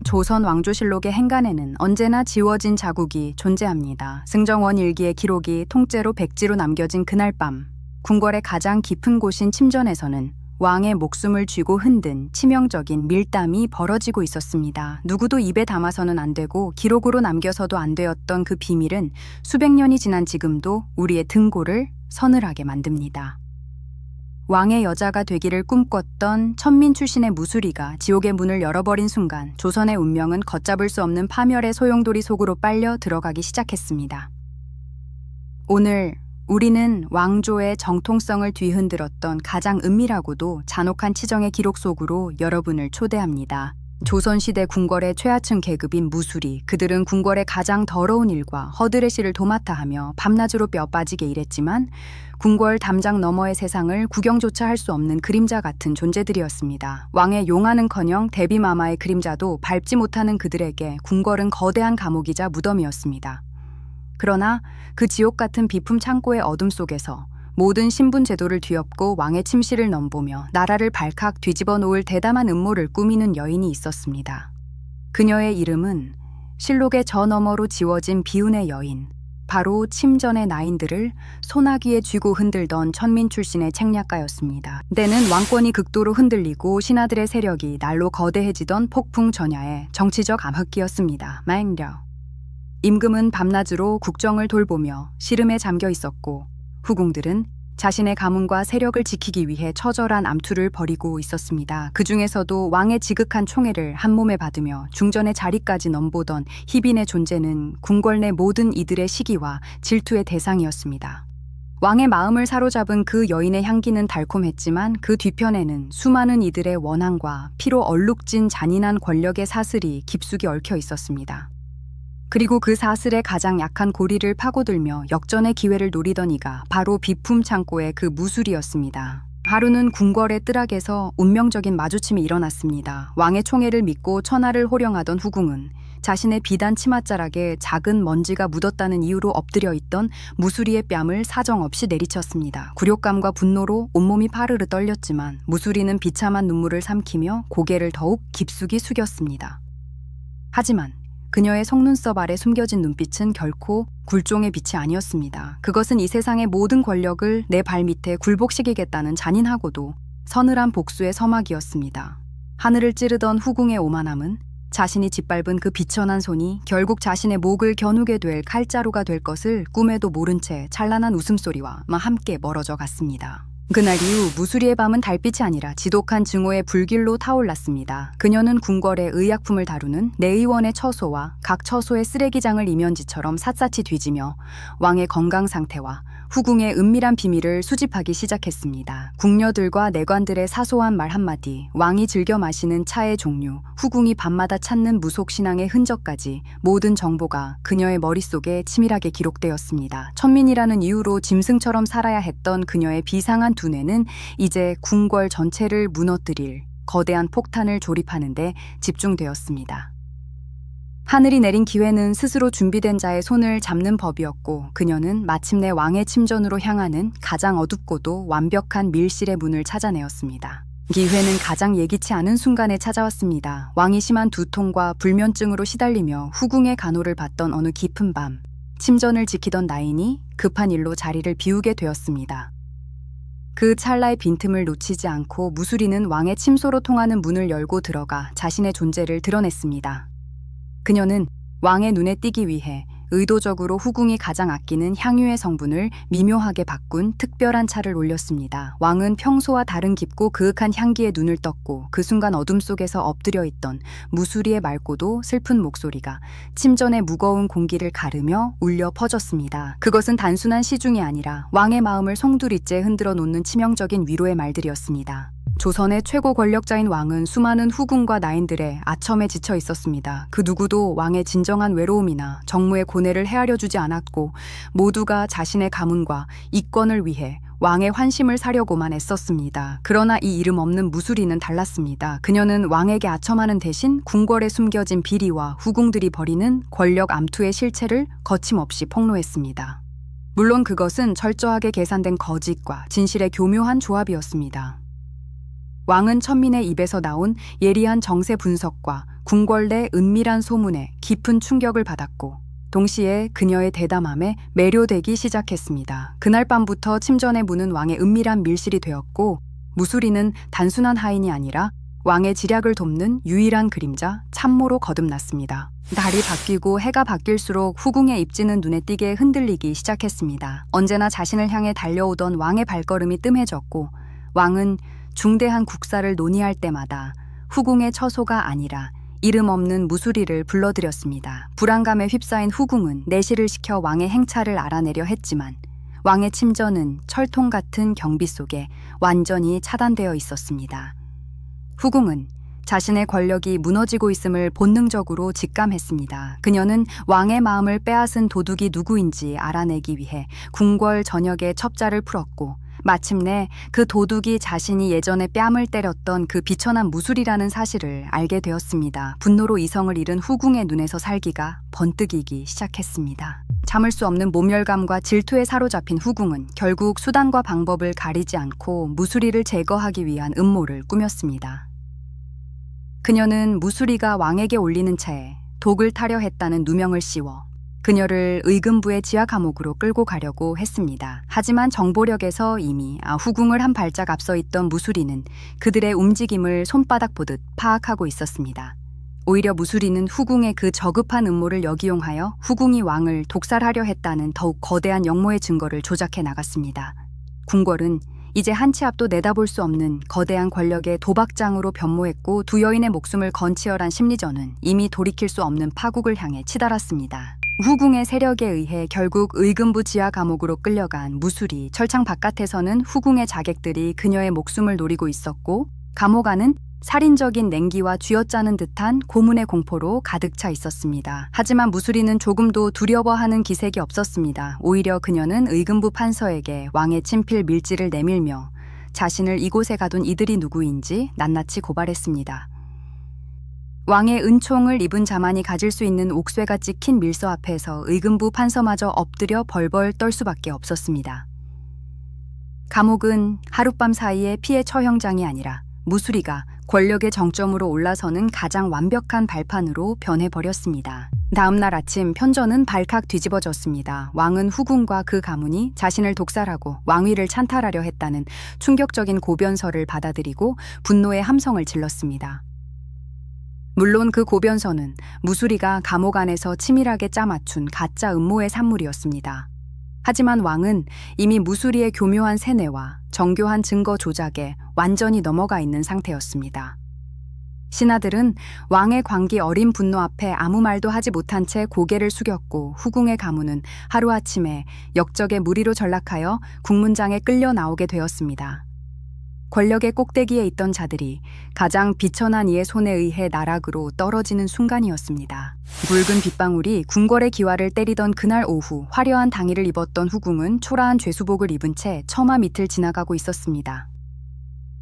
조선 왕조실록의 행간에는 언제나 지워진 자국이 존재합니다. 승정원 일기의 기록이 통째로 백지로 남겨진 그날 밤, 궁궐의 가장 깊은 곳인 침전에서는 왕의 목숨을 쥐고 흔든 치명적인 밀담이 벌어지고 있었습니다. 누구도 입에 담아서는 안 되고 기록으로 남겨서도 안 되었던 그 비밀은 수백 년이 지난 지금도 우리의 등골을 서늘하게 만듭니다. 왕의 여자가 되기를 꿈꿨던 천민 출신의 무수리가 지옥의 문을 열어버린 순간 조선의 운명은 걷잡을 수 없는 파멸의 소용돌이 속으로 빨려 들어가기 시작했습니다. 오늘 우리는 왕조의 정통성을 뒤흔들었던 가장 은밀하고도 잔혹한 치정의 기록 속으로 여러분을 초대합니다. 조선시대 궁궐의 최하층 계급인 무수리, 그들은 궁궐의 가장 더러운 일과 허들의 실을 도맡아 하며 밤낮으로 뼈 빠지게 일했지만 궁궐 담장 너머의 세상을 구경조차 할 수 없는 그림자 같은 존재들이었습니다. 왕의 용하는커녕 대비마마의 그림자도 밟지 못하는 그들에게 궁궐은 거대한 감옥이자 무덤이었습니다. 그러나 그 지옥 같은 비품 창고의 어둠 속에서 모든 신분 제도를 뒤엎고 왕의 침실을 넘보며 나라를 발칵 뒤집어 놓을 대담한 음모를 꾸미는 여인이 있었습니다. 그녀의 이름은 실록의 저 너머로 지워진 비운의 여인, 바로 침전의 나인들을 소나기에 쥐고 흔들던 천민 출신의 책략가였습니다. 때는 왕권이 극도로 흔들리고 신하들의 세력이 날로 거대해지던 폭풍 전야의 정치적 암흑기였습니다. 맹려. 임금은 밤낮으로 국정을 돌보며 시름에 잠겨 있었고 후궁들은 자신의 가문과 세력을 지키기 위해 처절한 암투를 벌이고 있었습니다. 그 중에서도 왕의 지극한 총애를 한 몸에 받으며 중전의 자리까지 넘보던 희빈의 존재는 궁궐 내 모든 이들의 시기와 질투의 대상이었습니다. 왕의 마음을 사로잡은 그 여인의 향기는 달콤했지만 그 뒤편에는 수많은 이들의 원한과 피로 얼룩진 잔인한 권력의 사슬이 깊숙이 얽혀 있었습니다. 그리고 그 사슬의 가장 약한 고리를 파고들며 역전의 기회를 노리던 이가 바로 비품 창고의 그 무술이었습니다. 하루는 궁궐의 뜰악에서 운명적인 마주침이 일어났습니다. 왕의 총애를 믿고 천하를 호령하던 후궁은 자신의 비단 치맛자락에 작은 먼지가 묻었다는 이유로 엎드려 있던 무수리의 뺨을 사정없이 내리쳤습니다. 굴욕감과 분노로 온몸이 파르르 떨렸지만 무수리는 비참한 눈물을 삼키며 고개를 더욱 깊숙이 숙였습니다. 하지만 그녀의 속눈썹 아래 숨겨진 눈빛은 결코 굴종의 빛이 아니었습니다. 그것은 이 세상의 모든 권력을 내 발밑에 굴복시키겠다는 잔인하고도 서늘한 복수의 서막이었습니다. 하늘을 찌르던 후궁의 오만함은 자신이 짓밟은 그 비천한 손이 결국 자신의 목을 겨누게 될 칼자루가 될 것을 꿈에도 모른 채 찬란한 웃음소리와 함께 멀어져 갔습니다. 그날 이후 무수리의 밤은 달빛이 아니라 지독한 증오의 불길로 타올랐습니다. 그녀는 궁궐의 의약품을 다루는 내의원의 처소와 각 처소의 쓰레기장을 이면지처럼 샅샅이 뒤지며 왕의 건강 상태와 후궁의 은밀한 비밀을 수집하기 시작했습니다. 궁녀들과 내관들의 사소한 말 한마디, 왕이 즐겨 마시는 차의 종류, 후궁이 밤마다 찾는 무속신앙의 흔적까지 모든 정보가 그녀의 머릿속에 치밀하게 기록되었습니다. 천민이라는 이유로 짐승처럼 살아야 했던 그녀의 비상한 두뇌는 이제 궁궐 전체를 무너뜨릴 거대한 폭탄을 조립하는 데 집중되었습니다. 하늘이 내린 기회는 스스로 준비된 자의 손을 잡는 법이었고 그녀는 마침내 왕의 침전으로 향하는 가장 어둡고도 완벽한 밀실의 문을 찾아내었습니다. 기회는 가장 예기치 않은 순간에 찾아왔습니다. 왕이 심한 두통과 불면증으로 시달리며 후궁의 간호를 받던 어느 깊은 밤, 침전을 지키던 나인이 급한 일로 자리를 비우게 되었습니다. 그 찰나의 빈틈을 놓치지 않고 무수리는 왕의 침소로 통하는 문을 열고 들어가 자신의 존재를 드러냈습니다. 그녀는 왕의 눈에 띄기 위해 의도적으로 후궁이 가장 아끼는 향유의 성분을 미묘하게 바꾼 특별한 차를 올렸습니다. 왕은 평소와 다른 깊고 그윽한 향기에 눈을 떴고 그 순간 어둠 속에서 엎드려 있던 무수리의 맑고도 슬픈 목소리가 침전의 무거운 공기를 가르며 울려 퍼졌습니다. 그것은 단순한 시중이 아니라 왕의 마음을 송두리째 흔들어 놓는 치명적인 위로의 말들이었습니다. 조선의 최고 권력자인 왕은 수많은 후궁과 나인들의 아첨에 지쳐 있었습니다. 그 누구도 왕의 진정한 외로움이나 정무의 고뇌를 헤아려 주지 않았고 모두가 자신의 가문과 이권을 위해 왕의 환심을 사려고만 애썼습니다. 그러나 이 이름 없는 무수리는 달랐습니다. 그녀는 왕에게 아첨하는 대신 궁궐에 숨겨진 비리와 후궁들이 벌이는 권력 암투의 실체를 거침없이 폭로했습니다. 물론 그것은 철저하게 계산된 거짓과 진실의 교묘한 조합이었습니다. 왕은 천민의 입에서 나온 예리한 정세 분석과 궁궐 내 은밀한 소문에 깊은 충격을 받았고 동시에 그녀의 대담함에 매료되기 시작했습니다. 그날 밤부터 침전의 문은 왕의 은밀한 밀실이 되었고 무수리는 단순한 하인이 아니라 왕의 지략을 돕는 유일한 그림자 참모로 거듭났습니다. 달이 바뀌고 해가 바뀔수록 후궁의 입지는 눈에 띄게 흔들리기 시작했습니다. 언제나 자신을 향해 달려오던 왕의 발걸음이 뜸해졌고 왕은 중대한 국사를 논의할 때마다 후궁의 처소가 아니라 이름 없는 무수리를 불러들였습니다. 불안감에 휩싸인 후궁은 내시를 시켜 왕의 행차를 알아내려 했지만 왕의 침전은 철통 같은 경비 속에 완전히 차단되어 있었습니다. 후궁은 자신의 권력이 무너지고 있음을 본능적으로 직감했습니다. 그녀는 왕의 마음을 빼앗은 도둑이 누구인지 알아내기 위해 궁궐 전역에 첩자를 풀었고 마침내 그 도둑이 자신이 예전에 뺨을 때렸던 그 비천한 무술이라는 사실을 알게 되었습니다. 분노로 이성을 잃은 후궁의 눈에서 살기가 번뜩이기 시작했습니다. 참을 수 없는 모멸감과 질투에 사로잡힌 후궁은 결국 수단과 방법을 가리지 않고 무술이를 제거하기 위한 음모를 꾸몄습니다. 그녀는 무술이가 왕에게 올리는 차에 독을 타려 했다는 누명을 씌워 그녀를 의금부의 지하 감옥으로 끌고 가려고 했습니다. 하지만 정보력에서 이미 후궁을 한 발짝 앞서 있던 무술이는 그들의 움직임을 손바닥 보듯 파악하고 있었습니다. 오히려 무술이는 후궁의 그 저급한 음모를 역이용하여 후궁이 왕을 독살하려 했다는 더욱 거대한 역모의 증거를 조작해 나갔습니다. 궁궐은 이제 한 치 앞도 내다볼 수 없는 거대한 권력의 도박장으로 변모했고 두 여인의 목숨을 건 치열한 심리전은 이미 돌이킬 수 없는 파국을 향해 치달았습니다. 후궁의 세력에 의해 결국 의금부 지하 감옥으로 끌려간 무술이 철창 바깥에서는 후궁의 자객들이 그녀의 목숨을 노리고 있었고 감옥 안은 살인적인 냉기와 쥐어짜는 듯한 고문의 공포로 가득 차 있었습니다. 하지만 무술이는 조금도 두려워하는 기색이 없었습니다. 오히려 그녀는 의금부 판서에게 왕의 친필 밀지를 내밀며 자신을 이곳에 가둔 이들이 누구인지 낱낱이 고발했습니다. 왕의 은총을 입은 자만이 가질 수 있는 옥쇠가 찍힌 밀서 앞에서 의금부 판서마저 엎드려 벌벌 떨 수밖에 없었습니다. 감옥은 하룻밤 사이에 피해 처형장이 아니라 무수리가 권력의 정점으로 올라서는 가장 완벽한 발판으로 변해버렸습니다. 다음 날 아침 편전은 발칵 뒤집어졌습니다. 왕은 후궁과 그 가문이 자신을 독살하고 왕위를 찬탈하려 했다는 충격적인 고변설을 받아들이고 분노의 함성을 질렀습니다. 물론 그 고변서는 무수리가 감옥 안에서 치밀하게 짜맞춘 가짜 음모의 산물이었습니다. 하지만 왕은 이미 무수리의 교묘한 세뇌와 정교한 증거 조작에 완전히 넘어가 있는 상태였습니다. 신하들은 왕의 광기 어린 분노 앞에 아무 말도 하지 못한 채 고개를 숙였고 후궁의 가문은 하루아침에 역적의 무리로 전락하여 국문장에 끌려 나오게 되었습니다. 권력의 꼭대기에 있던 자들이 가장 비천한 이의 손에 의해 나락으로 떨어지는 순간이었습니다. 붉은 빗방울이 궁궐의 기와를 때리던 그날 오후 화려한 당의를 입었던 후궁은 초라한 죄수복을 입은 채 처마 밑을 지나가고 있었습니다.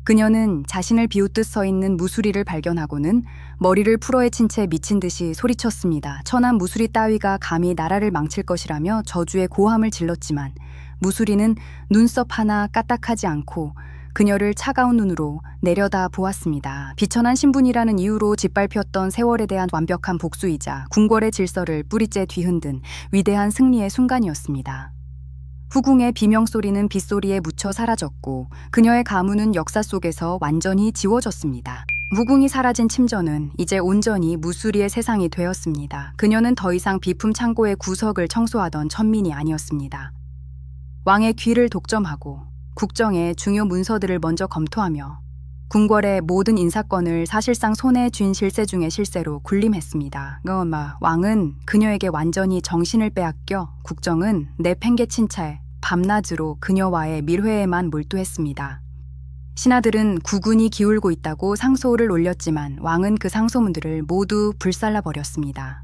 그녀는 자신을 비웃듯 서 있는 무수리를 발견하고는 머리를 풀어헤친 채 미친 듯이 소리쳤습니다. 천한 무수리 따위가 감히 나라를 망칠 것이라며 저주의 고함을 질렀지만 무수리는 눈썹 하나 까딱하지 않고 그녀를 차가운 눈으로 내려다 보았습니다. 비천한 신분이라는 이유로 짓밟혔던 세월에 대한 완벽한 복수이자 궁궐의 질서를 뿌리째 뒤흔든 위대한 승리의 순간이었습니다. 후궁의 비명소리는 빗소리에 묻혀 사라졌고 그녀의 가문은 역사 속에서 완전히 지워졌습니다. 후궁이 사라진 침전은 이제 온전히 무수리의 세상이 되었습니다. 그녀는 더 이상 비품 창고의 구석을 청소하던 천민이 아니었습니다. 왕의 귀를 독점하고 국정의 중요 문서들을 먼저 검토하며 궁궐의 모든 인사권을 사실상 손에 쥔 실세 중의 실세로 군림했습니다. 왕은 그녀에게 완전히 정신을 빼앗겨 국정은 내팽개친 채 밤낮으로 그녀와의 밀회에만 몰두했습니다. 신하들은 국운이 기울고 있다고 상소를 올렸지만 왕은 그 상소문들을 모두 불살라버렸습니다.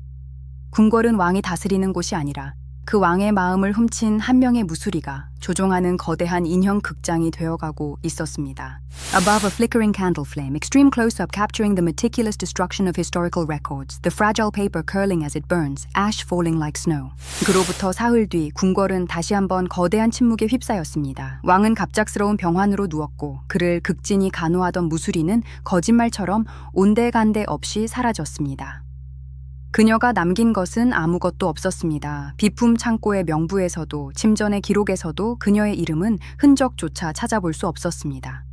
궁궐은 왕이 다스리는 곳이 아니라 그 왕의 마음을 훔친 한 명의 무수리가 조종하는 거대한 인형 극장이 되어가고 있었습니다. Above a flickering candle flame, extreme close-up capturing the meticulous destruction of historical records, the fragile paper curling as it burns, ash falling like snow. 그로부터 사흘 뒤 궁궐은 다시 한번 거대한 침묵에 휩싸였습니다. 왕은 갑작스러운 병환으로 누웠고 그를 극진히 간호하던 무수리는 거짓말처럼 온데간데 없이 사라졌습니다. 그녀가 남긴 것은 아무것도 없었습니다. 비품 창고의 명부에서도 침전의 기록에서도 그녀의 이름은 흔적조차 찾아볼 수 없었습니다.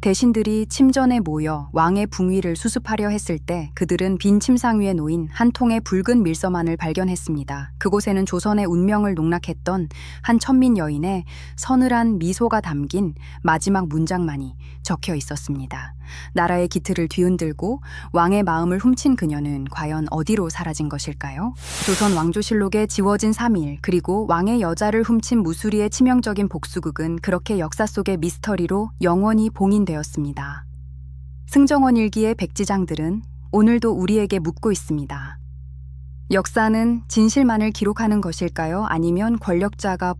대신들이 침전에 모여 왕의 붕위를 수습하려 했을 때 그들은 빈 침상 위에 놓인 한 통의 붉은 밀서만을 발견했습니다. 그곳에는 조선의 운명을 농락했던 한 천민 여인의 서늘한 미소가 담긴 마지막 문장만이 적혀 있었습니다. 나라의 기틀을 뒤흔들고 왕의 마음을 훔친 그녀는 과연 어디로 사라진 것일까요? 조선 왕조실록에 지워진 3일, 그리고 왕의 여자를 훔친 무수리의 치명적인 복수극은 그렇게 역사 속의 미스터리로 영원히 봉인되었습니다. 승정원 일기의 백지장들은 오늘도 우리에게 묻고 있습니다. 역사는 진실만을 기록하는 것일까요? 아니면 권력자가